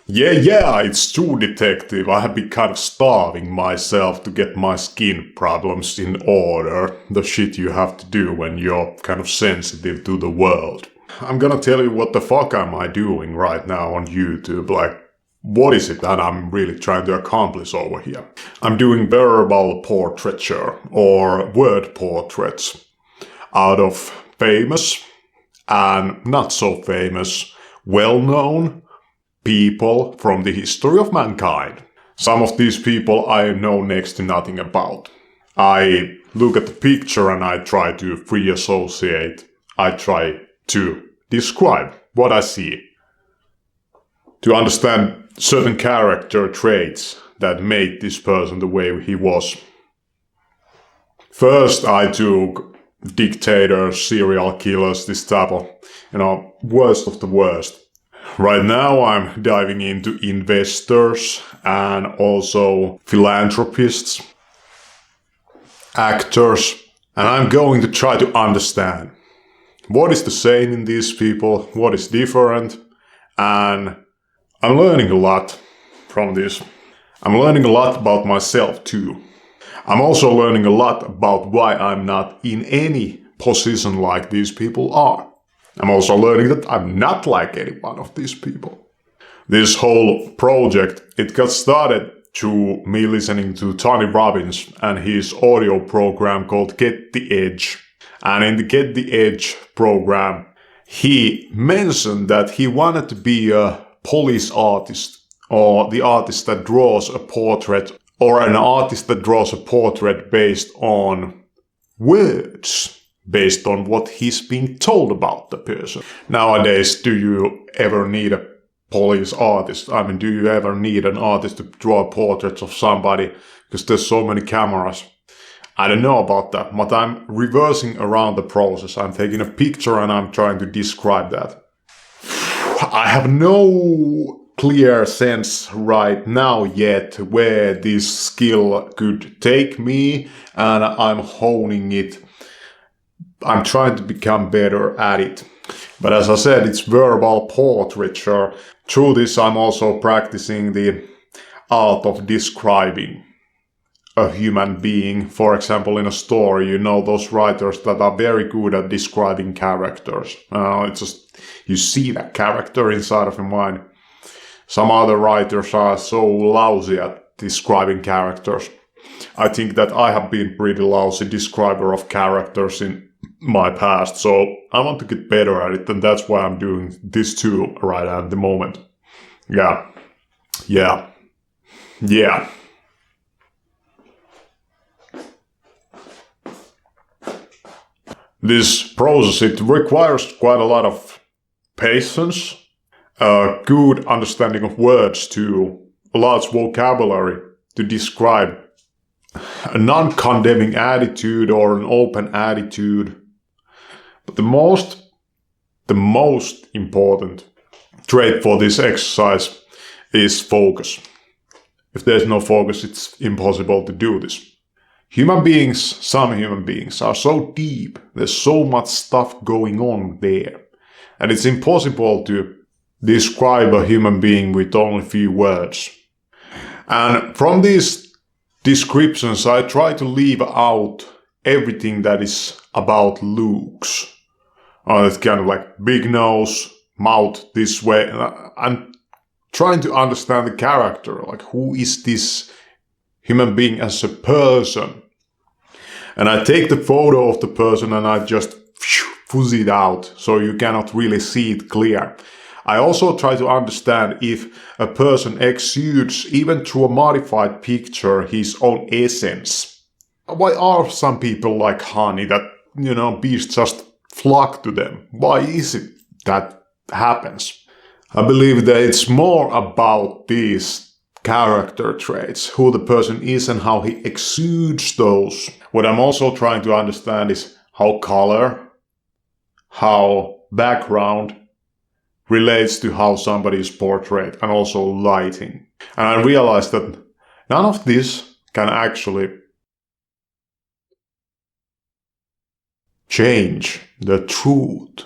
Yeah, it's true, detective. I have been kind of starving myself to get my skin problems in order. The shit you have to do when you're kind of sensitive to the world. I'm gonna tell you what the fuck am I doing right now on YouTube. Like, what is it that I'm really trying to accomplish over here? I'm doing verbal portraiture, or word portraits, out of famous and not so famous, well-known people from the history of mankind. Some of these people I know next to nothing about. I look at the picture and I try to free associate. I try to describe what I see. To understand certain character traits that made this person the way he was. First I took dictators, serial killers, this type of, worst of the worst. Right now I'm diving into investors and also philanthropists, actors, and I'm going to try to understand what is the same in these people, what is different, and I'm learning a lot from this. I'm learning a lot about myself too. I'm also learning a lot about why I'm not in any position like these people are. I'm also learning that I'm not like any one of these people. This whole project, it got started through me listening to Tony Robbins and his audio program called Get the Edge. And in the Get the Edge program, he mentioned that he wanted to be a police artist, or the artist that draws a portrait, or an artist that draws a portrait based on words. Based on what he's being told about the person. Nowadays, do you ever need a police artist? I mean, do you ever need an artist to draw portraits of somebody? Because there's so many cameras. I don't know about that, but I'm reversing around the process. I'm taking a picture and I'm trying to describe that. I have no clear sense right now yet where this skill could take me, and I'm honing it. I'm trying to become better at it. But as I said, it's verbal portraiture. Through this, I'm also practicing the art of describing a human being. For example, in a story, you know those writers that are very good at describing characters. It's just, you see that character inside of your mind. Some other writers are so lousy at describing characters. I think that I have been pretty lousy describer of characters in my past, so I want to get better at it, and that's why I'm doing this too right at the moment. Yeah. This process, it requires quite a lot of patience, a good understanding of words too, a large vocabulary to describe a non-condemning attitude or an open attitude. But the most important trait for this exercise is focus. If there's no focus, it's impossible to do this. Some human beings are so deep, there's so much stuff going on there, and it's impossible to describe a human being with only a few words. And from these descriptions, I try to leave out everything that is about looks. It's kind of like big nose, mouth this way. I'm trying to understand the character, like who is this human being as a person. And I take the photo of the person and I just fuzz it out so you cannot really see it clear. I also try to understand if a person exudes, even through a modified picture, his own essence. Why are some people like honey that, bees just flock to them? Why is it that happens? I believe that it's more about these character traits, who the person is and how he exudes those. What I'm also trying to understand is how color, how background relates to how somebody is portrayed, and also lighting. And I realized that none of this can actually change the truth